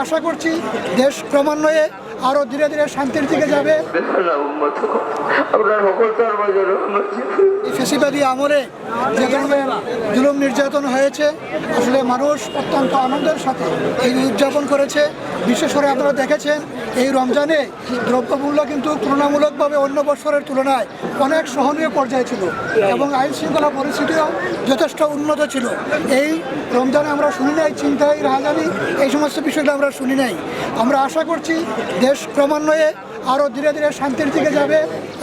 আশা করছি দেশ ক্রমান্বয়ে আরো ধীরে ধীরে শান্তির দিকে যাবে। ফেসিবাদী আমলে যে ধরনের জুলুম নির্যাতন হয়েছে, আসলে মানুষ অত্যন্ত আনন্দের সাথে এই উদযাপন করেছে। বিশেষ করে আপনারা দেখেছেন এই রমজানে দ্রব্যমূল্য কিন্তু তুলনামূলকভাবে অন্য বছরের তুলনায় অনেক সহনীয় পর্যায়ে ছিল এবং আইন শৃঙ্খলা পরিস্থিতিও যথেষ্ট উন্নত ছিল। এই রমজানে আমরা শুনি নাই চিন্তাই রাহাজানি, এই সমস্ত বিষয়গুলো আমরা শুনি নাই। আমরা আশা করছি দেশ ক্রমান্বয়ে আরও ধীরে ধীরে শান্তির দিকে যাবে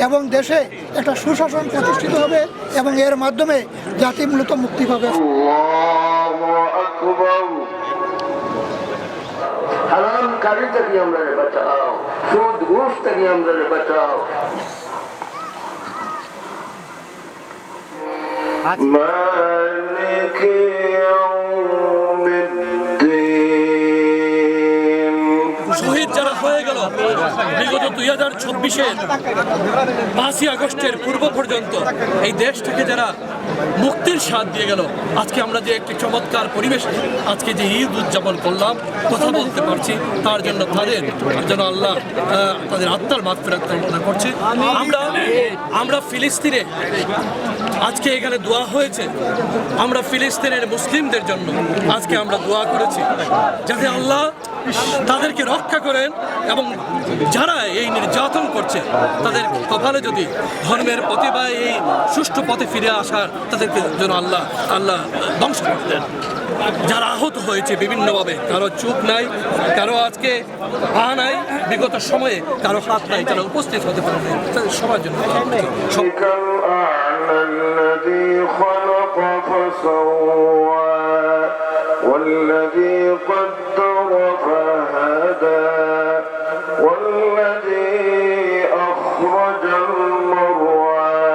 এবং দেশে একটা সুশাসন প্রতিষ্ঠিত হবে এবং এর মাধ্যমে জাতি মূলত মুক্তি পাবে। হারাম কারি থেকে আমরা বাঁচাও, সুদ ঘুষ থেকে আমরা বাঁচাও। মালিক ইয়াউমিদ্দিন। শহীদ যারা হয়ে গেল বিগত 2024-এর 5ই আগস্টের পূর্ব পর্যন্ত এই দেশটাকে যারা মুক্তির স্বাদ দিয়ে গেল, আজকে আমরা যে একটি চমৎকার পরিবেশে আজকে যে ঈদ উদযাপন করলাম, কথা বলতে পারছি, তার জন্য তাদের যেন আল্লাহ তাদের আত্মার মাগফিরাত কামনা করছে। আমরা ফিলিস্তিনে আজকে এখানে দোয়া হয়েছে, আমরা ফিলিস্তিনের মুসলিমদের জন্য আজকে আমরা দোয়া করেছি যাতে আল্লাহ তাদেরকে রক্ষা করেন এবং যারা এই নির্যাতন করছে তাদের কপালে যদি ধর্মের পথে বা এই সুষ্ঠু পথে ফিরে আসার তাদেরকে যেন আল্লাহ ধ্বংস করে দেন। যারা আহত হয়েছে বিভিন্নভাবে, কারো চোখ নাই, কারো আজকে পা নাই, বিগত সময়ে কারো হাত নাই, তারা উপস্থিত হতে পারে তাদের সবার জন্য والذي قدر فهدى والذي أخرج المرعى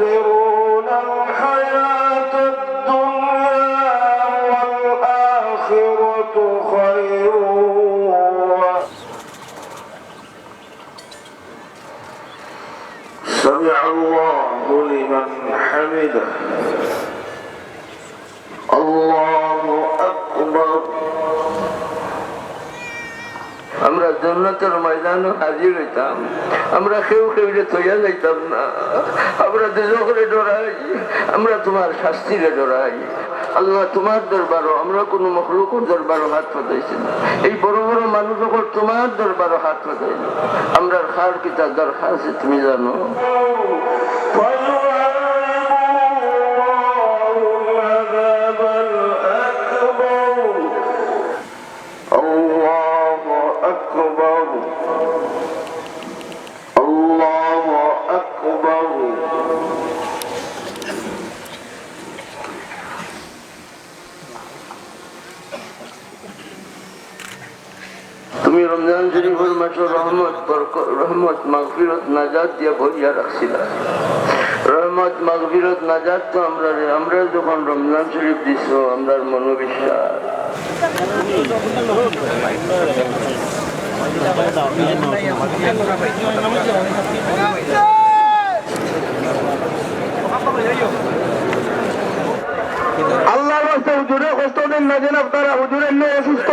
يؤثرون الحياة الدنيا والآخرة خير سمع الله لمن حمده আল্লাহু আকবার। আমরা জান্নাতের ময়দানে হাজির হইতাম, আমরা কেউ তৈয়া যাইতাম না। আমরা দুজকে ডরাই, আমরা তোমার শাস্তিরে ডরাই। আল্লাহ তোমার দরবারও আমরা কোনো মখলুকের দরবারও হাত পাতাইছি না, এই বড় বড় মানুষ যখন তোমার দরবারও হাত পাতাই না। আমরা খার কিতা দরকার আছে তুমি জানো। তুমি রমজান শরীফের মাসে রহমত মাগফিরত নাজাত দিয়ে ভরিয়া রাখছিলা। রহমত মাগফিরত নাজাত তো আমরা যখন রমজান শরীফ দিছ আমরার মনোবিশ্বাস। আল্লাহর রাস্তায় হুজুরে কষ্ট দিন না, যেন আপনারা হুজুরের নিয়ে অসুস্থ